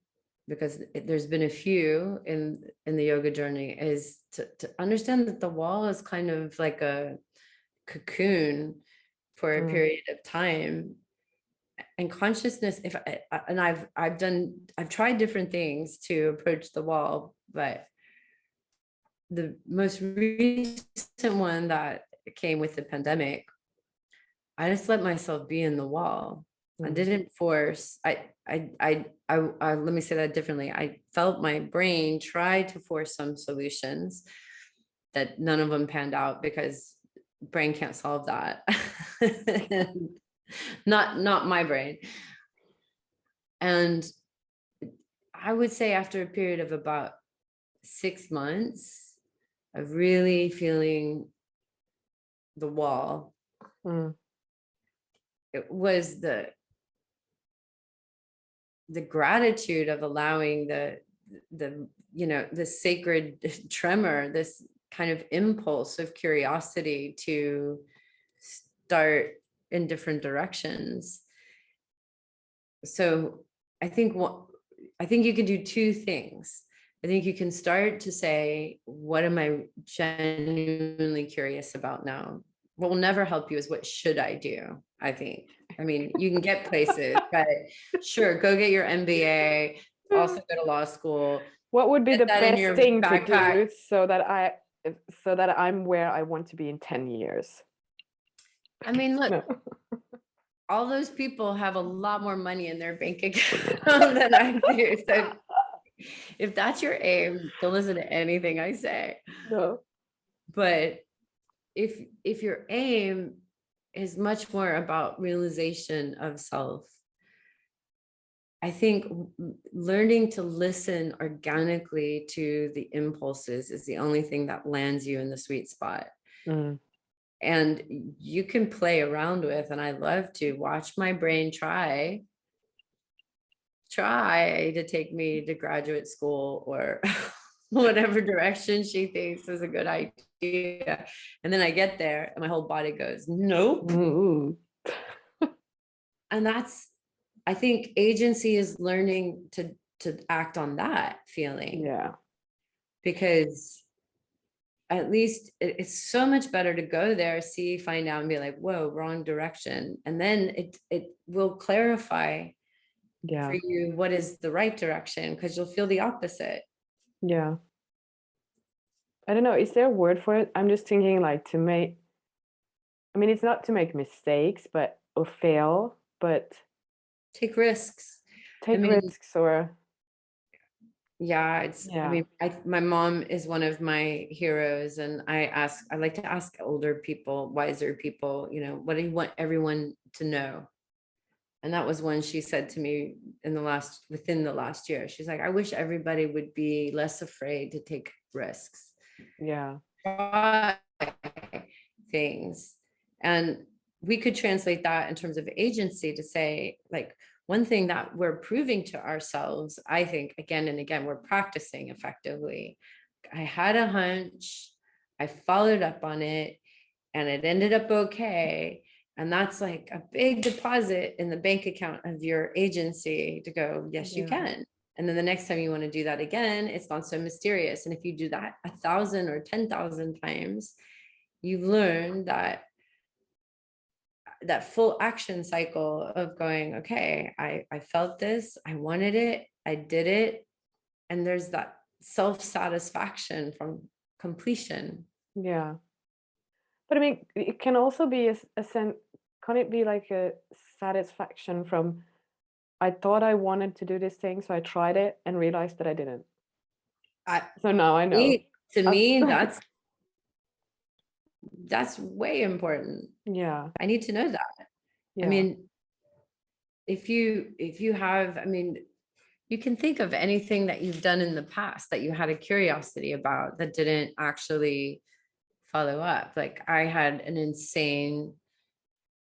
because there's been a few in the yoga journey, is to understand that the wall is kind of like a cocoon for a mm, period of time. And consciousness, if and I've tried different things to approach the wall, but the most recent one that came with the pandemic, I just let myself be in the wall. I mm, didn't force. Let me say that differently. I felt my brain try to force some solutions that none of them panned out, because brain can't solve that. Not my brain. And I would say after a period of about 6 months of really feeling the wall, mm, it was the gratitude of allowing the sacred tremor, this kind of impulse of curiosity to start in different directions. So I think I think you can do two things. I think you can start to say, what am I genuinely curious about now? What will never help you is, what should I do? I think. I mean, you can get places, but sure, go get your MBA, also mm. go to law school, What would be get the that in best your thing to backpack. do so that so that I'm where I want to be in 10 years? I mean, look, No. all those people have a lot more money in their bank account than I do. So if that's your aim, don't listen to anything I say. No. But if your aim is much more about realization of self, I think learning to listen organically to the impulses is the only thing that lands you in the sweet spot. Mm, And you can play around with, and I love to watch my brain try to take me to graduate school, or whatever direction she thinks is a good idea. And then I get there and my whole body goes, nope. mm, And I think agency is learning to act on that feeling, yeah. because at least it's so much better to go there, see, find out, and be like, whoa, wrong direction. And then it will clarify for Yeah. you what is the right direction, because you'll feel the opposite. Yeah. I don't know. Is there a word for it? I'm just thinking like to make, I mean, it's not to make mistakes, but or fail, but Take risks. I take mean, risks or, yeah, I yeah. mean, my mom is one of my heroes, and I like to ask older people, wiser people, what do you want everyone to know? And that was when she said to me within the last year, she's like, I wish everybody would be less afraid to take risks, Yeah. try things. And we could translate that in terms of agency to say, like, one thing that we're proving to ourselves, I think, again and again, we're practicing effectively. I had a hunch, I followed up on it, and it ended up okay. And that's like a big deposit in the bank account of your agency to go, yes, you Yeah. can. And then the next time you want to do that again, it's not so mysterious. And if you do that 1,000 or 10,000 times, you've learned that full action cycle of going, okay, I felt this, I wanted it, I did it. And there's that self-satisfaction from completion. Yeah. But I mean, it can also be a sense, can it be like a satisfaction from, I thought I wanted to do this thing, so I tried it and realized that I didn't. I, So now I know. to I've- me, that's way important. yeah, I need to know that. I yeah, mean, if you have, I mean, you can think of anything that you've done in the past that you had a curiosity about that didn't actually follow up. Like I had an insane,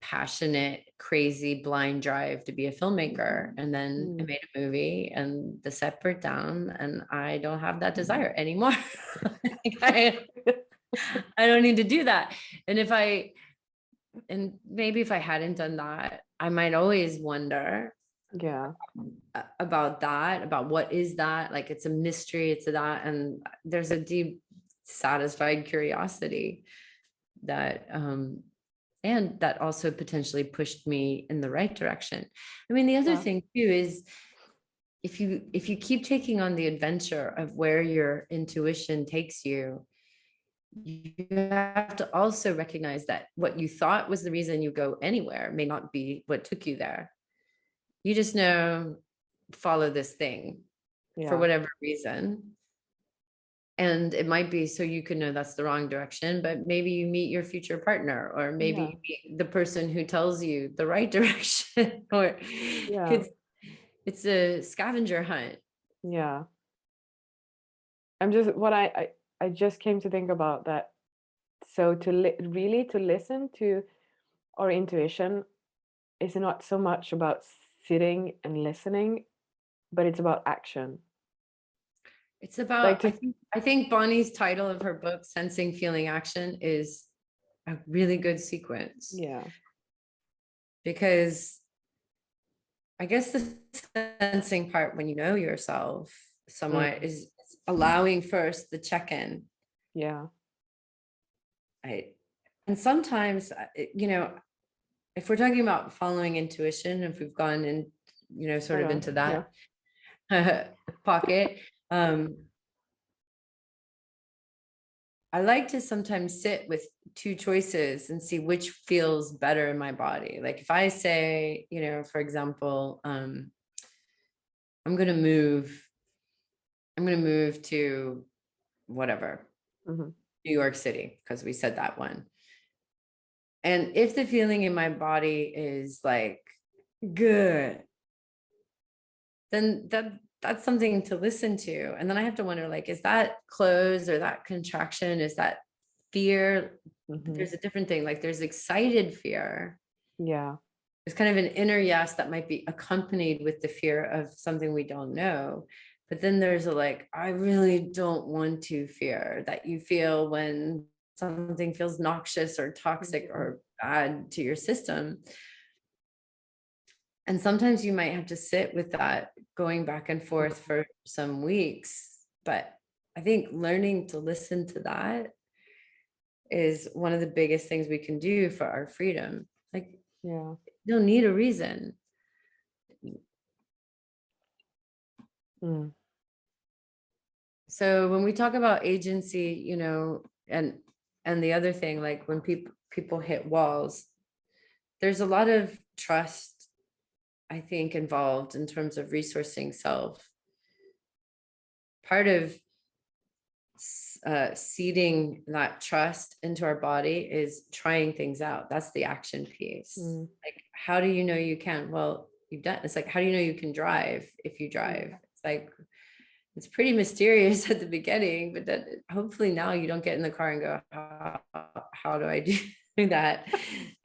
passionate, crazy, blind drive to be a filmmaker. And then I mm, made a movie and the set burnt down and I don't have that desire anymore. Like, I don't need to do that. And maybe if I hadn't done that, I might always wonder yeah, about that, about what is that? Like it's a mystery, it's that. And there's a deep, satisfied curiosity that, and that also potentially pushed me in the right direction. I mean, the other yeah, thing too is if you keep taking on the adventure of where your intuition takes you, you have to also recognize that what you thought was the reason you go anywhere may not be what took you there. You just know, follow this thing for yeah, whatever reason. And it might be so you can know that's the wrong direction, but maybe you meet your future partner, or maybe yeah, you meet the person who tells you the right direction, or yeah, it's a scavenger hunt. yeah. I'm just what I just came to think about that. So to really to listen to our intuition is not so much about sitting and listening, but it's about action. It's Like about, to I think Bonnie's title of her book, Sensing, Feeling, Action, is a really good sequence, yeah, because I guess the sensing part, when you know yourself somewhat, mm, is allowing first the check-in. yeah, I, and sometimes, if we're talking about following intuition, if we've gone in, sort right of on, into yeah, that pocket, I like to sometimes sit with two choices and see which feels better in my body. Like if I say, for example, I'm going to move, to whatever, mhm, New York City, because we said that one. And if the feeling in my body is like good, then that's something to listen to. And then I have to wonder, like, is that close or that contraction? Is that fear? mhm, There's a different thing. Like there's excited fear. yeah, There's kind of an inner yes that might be accompanied with the fear of something we don't know. But then there's a like, I really don't want to fear that you feel when something feels noxious or toxic mhm, or bad to your system. And sometimes you might have to sit with that going back and forth mhm, for some weeks. But I think learning to listen to that is one of the biggest things we can do for our freedom. Like, yeah, you don't need a reason. mm, So when we talk about agency, and the other thing, like when people hit walls, there's a lot of trust, I think, involved in terms of resourcing self. Part of seeding that trust into our body is trying things out. That's the action piece. mm, Like, how do you know you can? Well, you've done. It's like, how do you know you can drive if you mm, drive? It's like, it's pretty mysterious at the beginning, but that hopefully now you don't get in the car and go, how do I do that?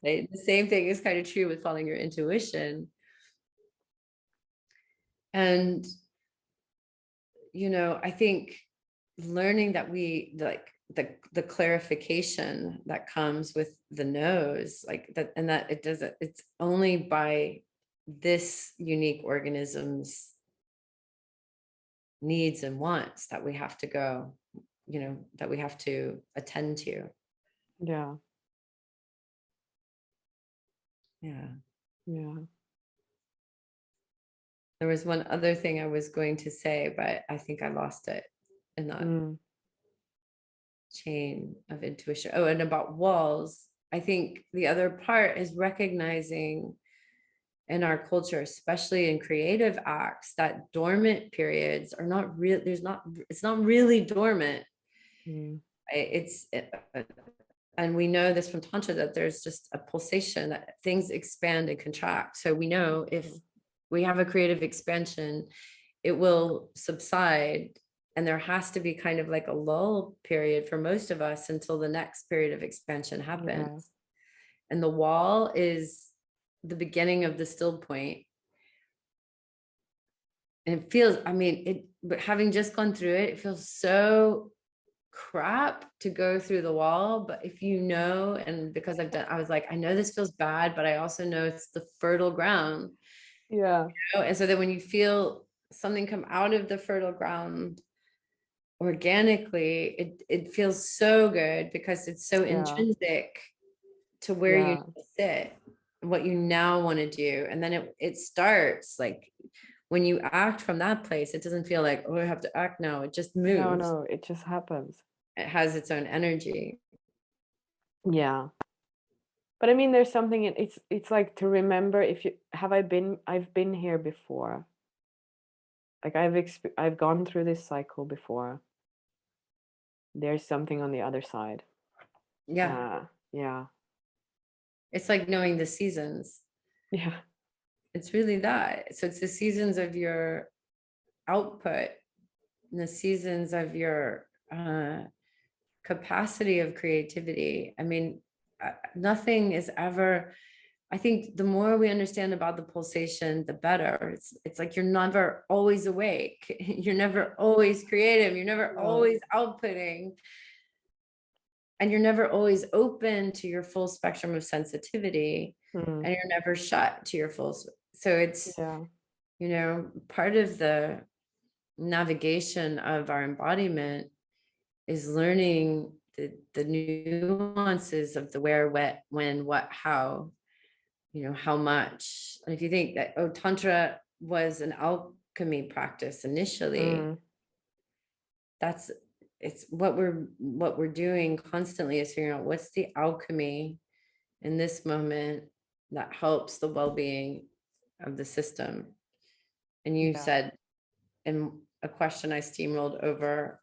The same thing is kind of true with following your intuition. And, I think learning that we like the clarification that comes with the nose, like that, and that it doesn't, it's only by this unique organism's needs and wants that we have to go, that we have to attend to. Yeah. Yeah. Yeah. There was one other thing I was going to say, but I think I lost it in that Mm. chain of intuition. Oh, and about walls, I think the other part is recognizing in our culture, especially in creative acts, that dormant periods are not real. It's not really dormant. Mm. It's, and we know this from Tantra, that there's just a pulsation, that things expand and contract. So we know if Mm. we have a creative expansion, it will subside. And there has to be kind of like a lull period for most of us until the next period of expansion Yeah. happens. And the wall is the beginning of the still point. And it feels, I mean, but having just gone through it, it feels so crap to go through the wall. But if you know, and because I was like, I know this feels bad, but I also know it's the fertile ground. Yeah. And so that when you feel something come out of the fertile ground organically, it feels so good because it's so Yeah. intrinsic to where you Yeah. need to sit, what you now want to do. And then it starts like, when you act from that place, it doesn't feel like, oh, I have to act now. It just No, moves. no, it just happens. It has its own energy. Yeah. But I mean, there's something it's like to remember if you I've been here before. Like I've gone through this cycle before. There's something on the other side. Yeah. Yeah. It's like knowing the seasons. Yeah. It's really that. So it's the seasons of your output and the seasons of your capacity of creativity. I mean, nothing is ever, I think the more we understand about the pulsation, the better. It's like you're never always awake. You're never always creative. You're never No. always outputting. And you're never always open to your full spectrum of sensitivity. Mm. And you're never shut to your full. So it's, Yeah. part of the navigation of our embodiment is learning the nuances of the where, what, when, what, how, how much. And if you think that, oh, Tantra was an alchemy practice initially, Mm. that's it's what we're doing constantly is figuring out what's the alchemy in this moment that helps the well-being of the system. And you Yeah. said in a question I steamrolled over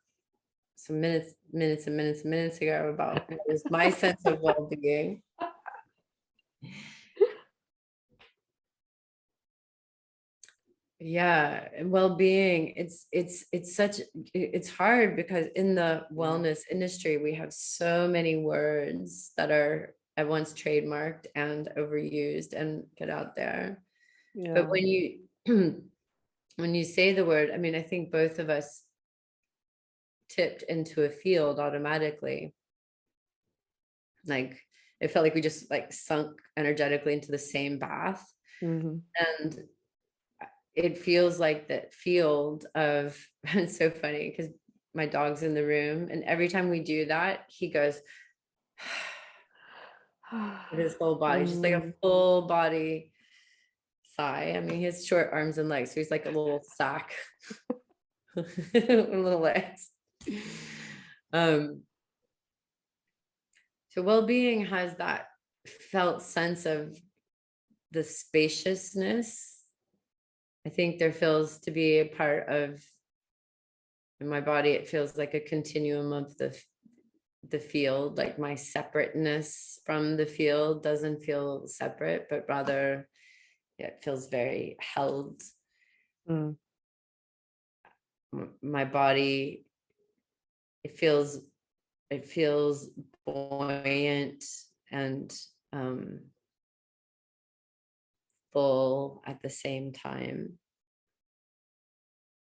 some minutes ago about what is my sense of well-being. Yeah, and well-being, it's hard because in the Yeah. wellness industry we have so many words that are at once trademarked and overused and put out there. But Yeah. when you when you say the word, I mean, I think both of us tipped into a field automatically. Like it felt like we just like sunk energetically into the same bath. Hmm. And it feels like that field of, it's so funny because my dog's in the room, and every time we do that, he goes with his whole body, just like a Mm. full body sigh. I mean, he has short arms and legs, so he's like a little sack with little legs. Um, so well-being has that felt sense of the spaciousness. I think there feels to be a part of, in my body, it feels like a continuum of the field, like my separateness from the field doesn't feel separate, but rather it feels very held. Mm. My body, it feels buoyant and full at the same time.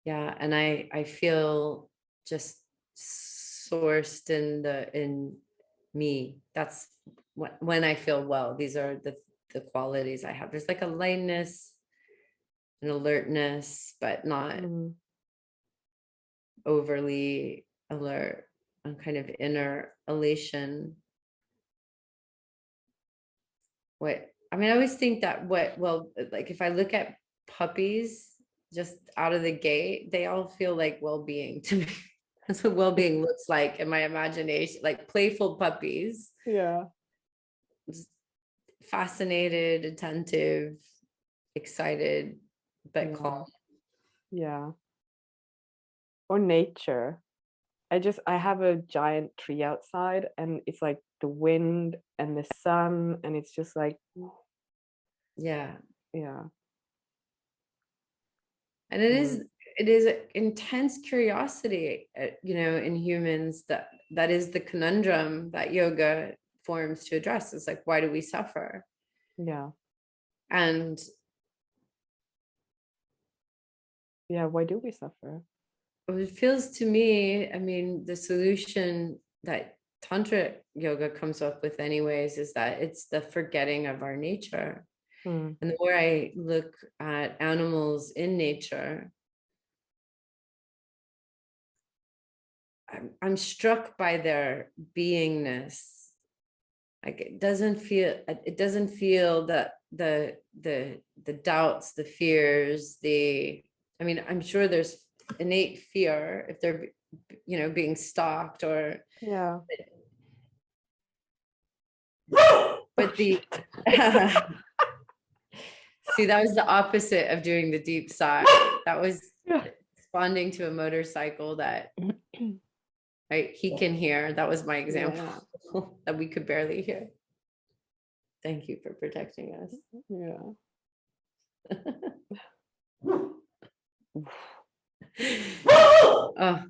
Yeah, and I feel just sourced in me. That's when I feel well. These are the qualities I have. There's like a lightness, an alertness, but not Mm. overly alert, and kind of inner elation. I always think that like if I look at puppies just out of the gate, they all feel like well-being to me. That's what well-being looks like in my imagination, like playful puppies, Yeah. just fascinated, attentive, excited, but Yeah. calm. Yeah. Or nature. I have a giant tree outside, and it's like the wind and the sun, and it's just like, Yeah. yeah. And Mm. it is intense curiosity, in humans, that is the conundrum that yoga forms to address. It's like, why do we suffer? Yeah. And Yeah. Why do we suffer? it feels to me, the solution that Tantra yoga comes up with anyways, is that it's the forgetting of our nature. Mm. And the more I look at animals in nature, I'm struck by their beingness. Like it doesn't feel that the doubts, the fears, I'm sure there's innate fear if they're being stalked, or Yeah. but the see, that was the opposite of doing the deep sigh. That was Yeah. responding to a motorcycle that, right, he can hear. That was my example. Yeah. That we could barely hear. Thank you for protecting us. Yeah. Oh,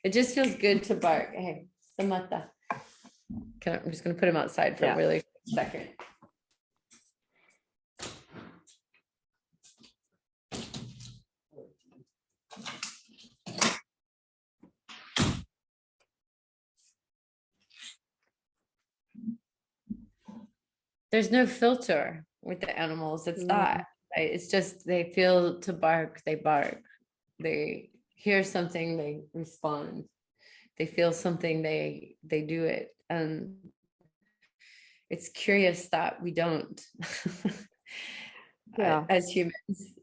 it just feels good to bark. Hey, Samantha. I'm just going to put him outside for a Yeah. really quick second. There's no filter with the animals. It's that. Right? It's just they feel to bark, they bark. They hear something, they respond. They feel something, they do it. And it's curious that we don't Yeah. as humans.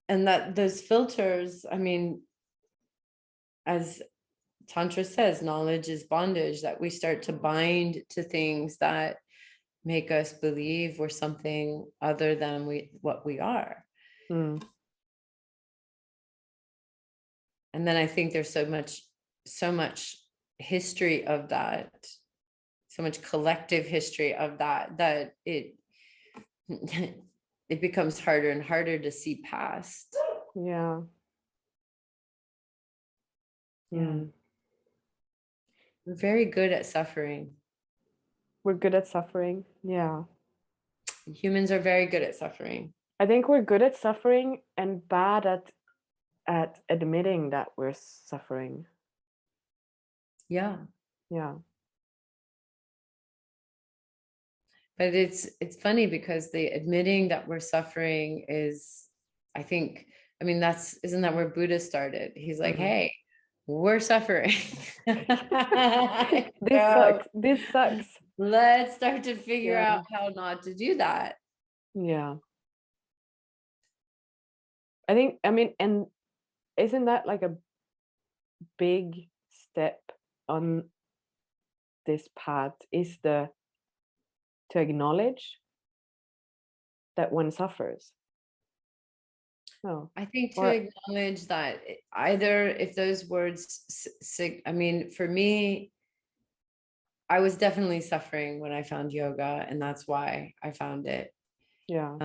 And that those filters, as Tantra says, knowledge is bondage, that we start to bind to things that make us believe we're something other than what we are. Mm. And then I think there's so much history of that, so much collective history of that it it becomes harder and harder to see past. Yeah. Yeah. Mm. We're very good at suffering. We're good at suffering. Yeah. Humans are very good at suffering. I think we're good at suffering and bad at admitting that we're suffering. Yeah. Yeah. But it's funny because the admitting that we're suffering is, I think, isn't that where Buddha started? He's like, Mm. hey, we're suffering. This sucks. This sucks. Let's start to figure Yeah. out how not to do that. Yeah. And isn't that like a big step on this path, is to acknowledge that one suffers? No. I think to Or acknowledge that either if those words, for me, I was definitely suffering when I found yoga, and that's why I found it. yeah.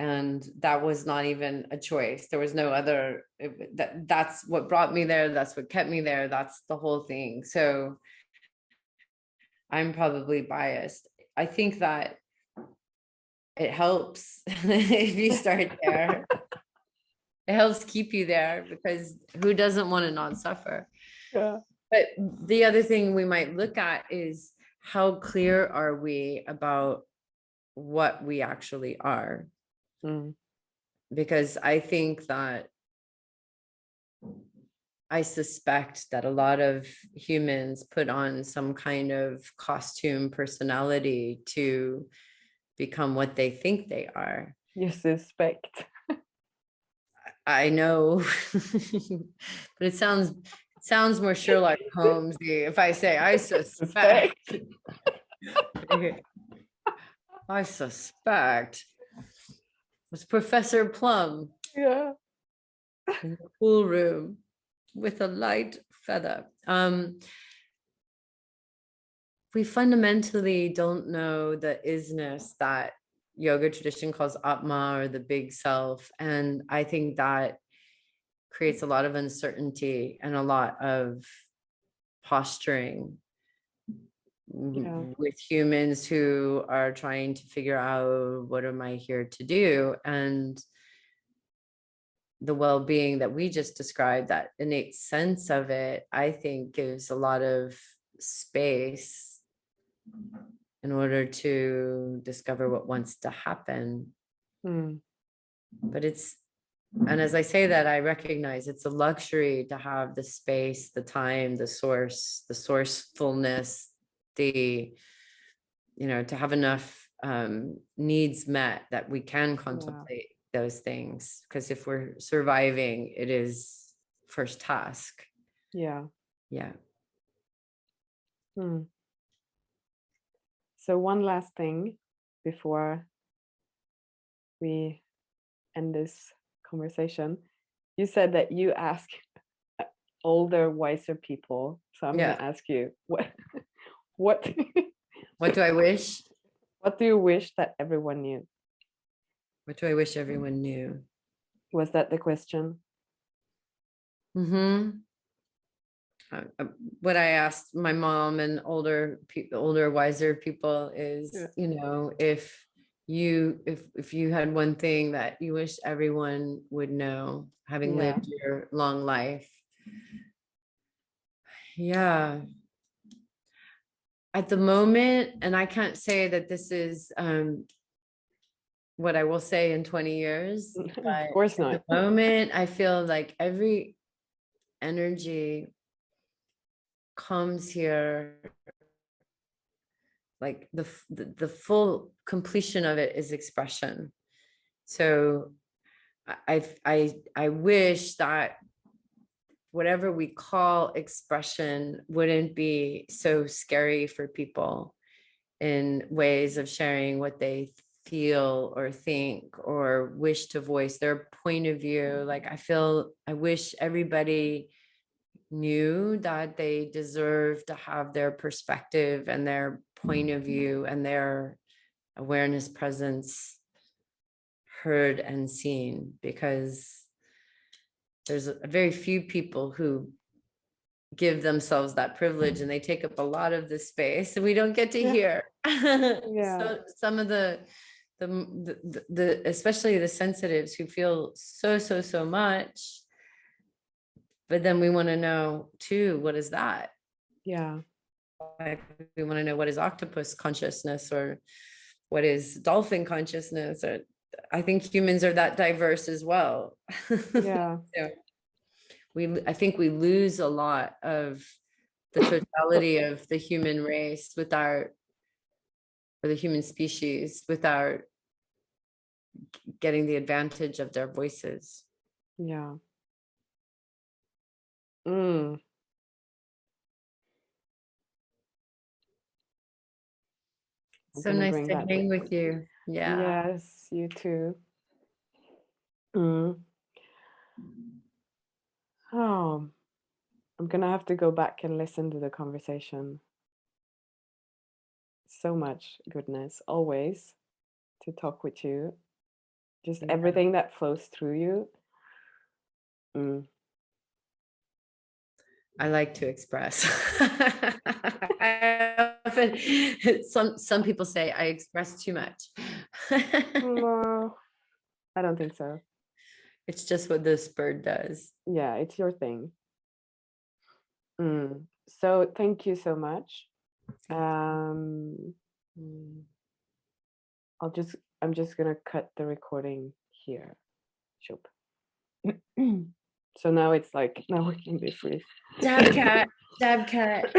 And that was not even a choice. There was no other, that's what brought me there. That's what kept me there. That's the whole thing. So I'm probably biased. I think that it helps if you start there. It helps keep you there, because who doesn't want to not suffer? Yeah. But the other thing we might look at is, how clear are we about what we actually are? Mm. Because I think that I suspect that a lot of humans put on some kind of costume personality to become what they think they are. You suspect. I know, but it sounds more Sherlock Holmesy if I say I suspect. I suspect was Professor Plum Yeah. in the pool room with a light feather. We fundamentally don't know the isness that yoga tradition calls Atma, or the big self. And I think that creates a lot of uncertainty and a lot of posturing Yeah. with humans who are trying to figure out, what am I here to do? And the well-being that we just described, that innate sense of it, I think gives a lot of space in order to discover what wants to happen. Mm. But and as I say that, I recognize it's a luxury to have the space, the time, the sourcefulness, to have enough needs met that we can contemplate those things. Because if we're surviving, it is first task. Yeah. Yeah. Mm. So one last thing before we end this conversation. You said that you ask older, wiser people. So I'm Yeah. gonna ask you what What do I wish? what do you wish that everyone knew? What do I wish everyone knew? Was that the question? Mm-hmm. What I asked my mom and older, wiser people is, Yeah. if you had one thing that you wish everyone would know, having Yeah. lived your long life. Yeah. At the moment, and I can't say that this is what I will say in 20 years, Of but course at the not. moment, I feel like every energy comes here, like the full completion of it is expression. So I wish that whatever we call expression wouldn't be so scary for people, in ways of sharing what they feel or think or wish to voice their point of view. Like I wish everybody knew that they deserve to have their perspective and their point of view and their awareness, presence heard and seen, because there's a very few people who give themselves that privilege, and they take up a lot of the space and we don't get to Yeah. hear. Yeah. So some of the especially the sensitives who feel so much, but then we want to know too, what is that? Yeah. Like, we want to know, what is octopus consciousness, or what is dolphin consciousness, or I think humans are that diverse as well. Yeah. So I think we lose a lot of the totality of the human race or the human species, without getting the advantage of their voices. Yeah. Mm. I'm So gonna nice bring to that. hang with you. Yeah. Yes, you too. Mm. Oh, I'm gonna have to go back and listen to the conversation. So much goodness, always, to talk with you. Just Yeah. everything that flows through you. Mm. I like to express. I often, some people say I express too much. No, I don't think so. It's just what this bird does. Yeah, it's your thing. So thank you so much. Um, Mm. I'm just gonna cut the recording here. Shoop. So now it's like, now we can be free. Dab cat, dab cat.